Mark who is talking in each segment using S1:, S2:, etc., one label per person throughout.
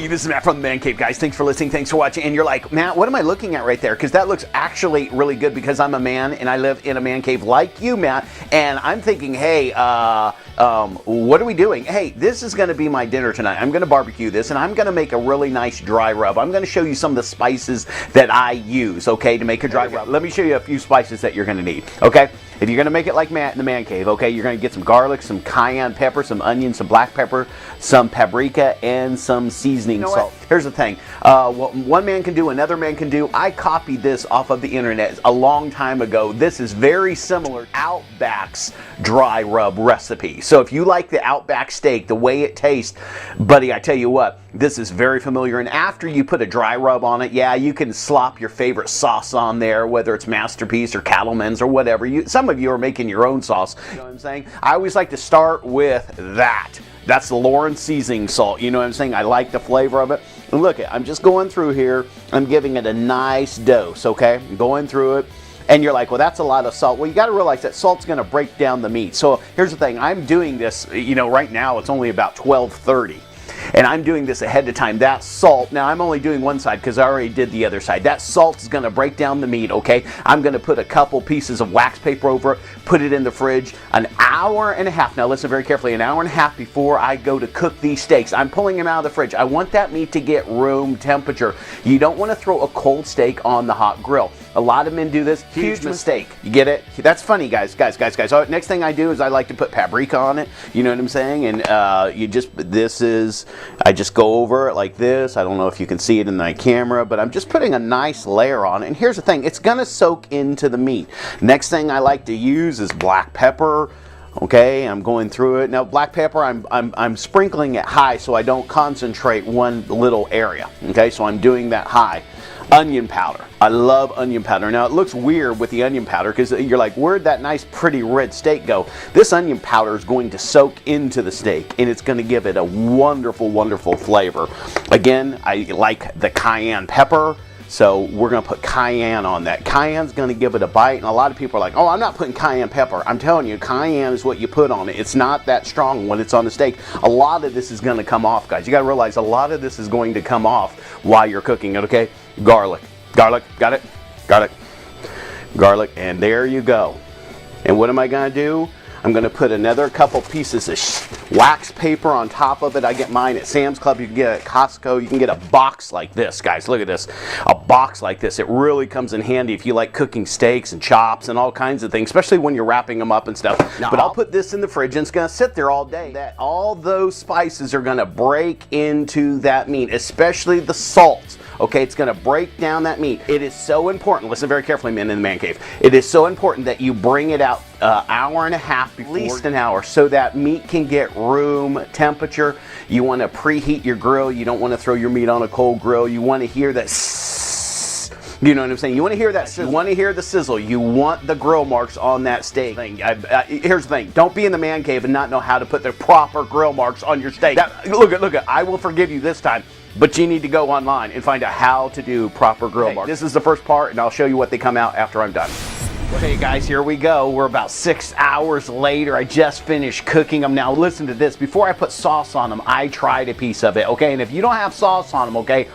S1: Hey, this is Matt from the Man Cave, guys. Thanks for listening. Thanks for watching. And you're like, Matt, what am I looking at right there? Because that looks actually really good because I'm a man and I live in a man cave like you, Matt. And I'm thinking, hey, what are we doing? Hey, this is going to be my dinner tonight. I'm going to barbecue this and I'm going to make a really nice dry rub. I'm going to show you some of the spices that I use, okay, to make a dry rub. Let me show you a few spices that you're going to need, okay? If you're going to make it like Matt in the Man Cave, okay, you're going to get some garlic, some cayenne pepper, some onion, some black pepper, some paprika, and some seasoning salt. Here's the thing. What one man can do, another man can do. I copied this off of the internet a long time ago. This is very similar to OutBack's dry rub recipe. So if you like the OutBack steak, the way it tastes, buddy, I tell you what, this is very familiar. And after you put a dry rub on it, yeah, you can slop your favorite sauce on there, whether it's Masterpiece or Cattleman's or whatever. Some of you are making your own sauce. You know what I'm saying? I always like to start with that. That's the Lawrence seasoning salt. You know what I'm saying? I like the flavor of it. And look, I'm just going through here. I'm giving it a nice dose, okay? I'm going through it. And you're like, well, that's a lot of salt. Well, you got to realize that salt's going to break down the meat. So here's the thing. I'm doing this, you know, right now it's only about 12:30. And I'm doing this ahead of time. That salt, now I'm only doing one side because I already did the other side. That salt is going to break down the meat, okay? I'm going to put a couple pieces of wax paper over it, put it in the fridge an hour and a half. Now listen very carefully, an hour and a half before I go to cook these steaks. I'm pulling them out of the fridge. I want that meat to get room temperature. You don't want to throw a cold steak on the hot grill. A lot of men do this. Huge mistake. You get it? That's funny, guys. So next thing I do is I like to put paprika on it. You know what I'm saying? And I just go over it like this. I don't know if you can see it in my camera, but I'm just putting a nice layer on it. And here's the thing. It's going to soak into the meat. Next thing I like to use is black pepper. Okay, I'm going through it. Now, black pepper, I'm sprinkling it high so I don't concentrate one little area. Okay, so I'm doing that high. Onion powder. I love onion powder. Now, it looks weird with the onion powder because you're like, where'd that nice pretty red steak go? This onion powder is going to soak into the steak and it's going to give it a wonderful, wonderful flavor. Again, I like the cayenne pepper. So we're going to put cayenne on that. Cayenne's going to give it a bite, and a lot of people are like, oh, I'm not putting cayenne pepper. I'm telling you, cayenne is what you put on it. It's not that strong when it's on the steak. A lot of this is going to come off, guys. You got to realize a lot of this is going to come off while you're cooking it, okay? Garlic, got it? Garlic, and there you go. And what am I going to do? I'm going to put another couple pieces of wax paper on top of it. I get mine at Sam's Club. You can get it at Costco. You can get a box like this, guys. Look at this. A box like this. It really comes in handy if you like cooking steaks and chops and all kinds of things, especially when you're wrapping them up and stuff. But I'll put this in the fridge and it's going to sit there all day. All those spices are going to break into that meat, especially the salt. Okay, it's going to break down that meat. It is so important. Listen very carefully, men in the Man Cave. It is so important that you bring it out an hour and a half before, at least an hour, so that meat can get room temperature. You want to preheat your grill. You don't want to throw your meat on a cold grill. You want to hear that you know what I'm saying? You want to hear that sizzle. You want to hear the sizzle. You want the grill marks on that steak. Here's the thing. Don't be in the Man Cave and not know how to put the proper grill marks on your steak. Look at, I will forgive you this time. But you need to go online and find out how to do proper grill marks. This is the first part, and I'll show you what they come out after I'm done. Okay, guys, here we go. We're about 6 hours later. I just finished cooking them. Now, listen to this. Before I put sauce on them, I tried a piece of it, okay? And if you don't have sauce on them, okay,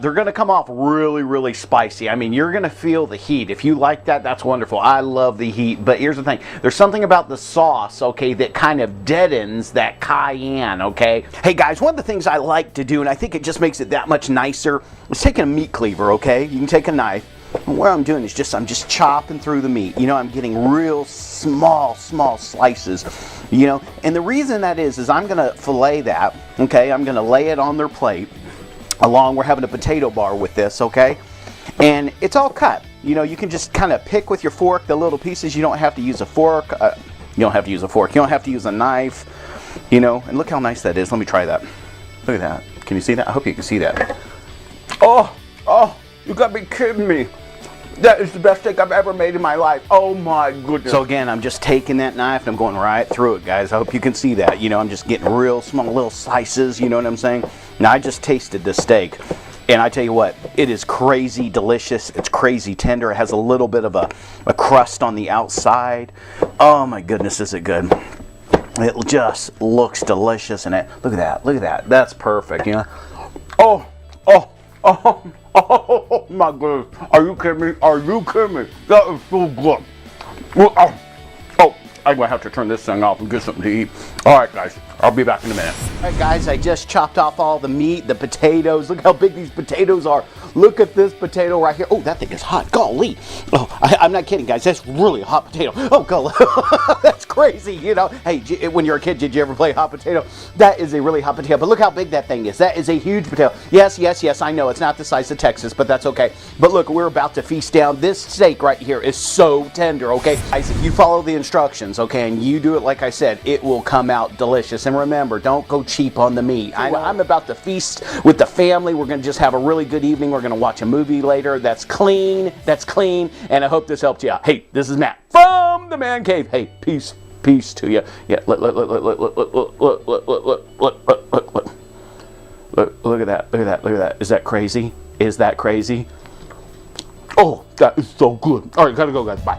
S1: they're going to come off really, really spicy. I mean, you're going to feel the heat. If you like that, that's wonderful. I love the heat. But here's the thing. There's something about the sauce, okay, that kind of deadens that cayenne, okay? Hey, guys, one of the things I like to do, and I think it just makes it that much nicer, is taking a meat cleaver, okay? You can take a knife. And what I'm doing is I'm just chopping through the meat. You know, I'm getting real small slices, you know. And the reason that is I'm going to fillet that, okay? I'm going to lay it on their plate. We're having a potato bar with this, okay? And it's all cut. You know, you can just kind of pick with your fork the little pieces. You don't have to use a fork. You don't have to use a fork. You don't have to use a knife, you know. And look how nice that is. Let me try that. Look at that. Can you see that? I hope you can see that. Oh, you got to be kidding me. That is the best steak I've ever made in my life. Oh my goodness. So again, I'm just taking that knife and I'm going right through it, guys. I hope you can see that. You know, I'm just getting real small little slices, you know what I'm saying? Now, I just tasted this steak, and I tell you what, it is crazy delicious. It's crazy tender. It has a little bit of a crust on the outside. Oh my goodness, is it good. It just looks delicious, and look at that. That's perfect, you know. Oh, oh, oh, oh my goodness. Are you kidding me? Are you kidding me? That is so good. Well, oh, I'm going to have to turn this thing off and get something to eat. All right, guys. I'll be back in a minute. All right, guys. I just chopped off all the meat, the potatoes. Look how big these potatoes are. Look at this potato right here. Oh, that thing is hot. Golly. Oh, I'm not kidding, guys. That's really a hot potato. Oh, golly. That's crazy, you know. Hey, when you were a kid, did you ever play hot potato? That is a really hot potato. But look how big that thing is. That is a huge potato. Yes, yes, yes. I know it's not the size of Texas, but that's okay. But look, we're about to feast down. This steak right here is so tender, okay? Guys, if you follow the instructions, okay, and you do it like I said, it will come out delicious. And remember, don't go cheap on the meat. I'm about to feast with the family. We're going to just have a really good evening. We're going to watch a movie later. That's clean, and I hope this helped you out. Hey, this is Matt from the Man Cave. Hey, peace to you. Yeah, look at that. Is that crazy? Oh, that is so good. All right, gotta go, guys. Bye.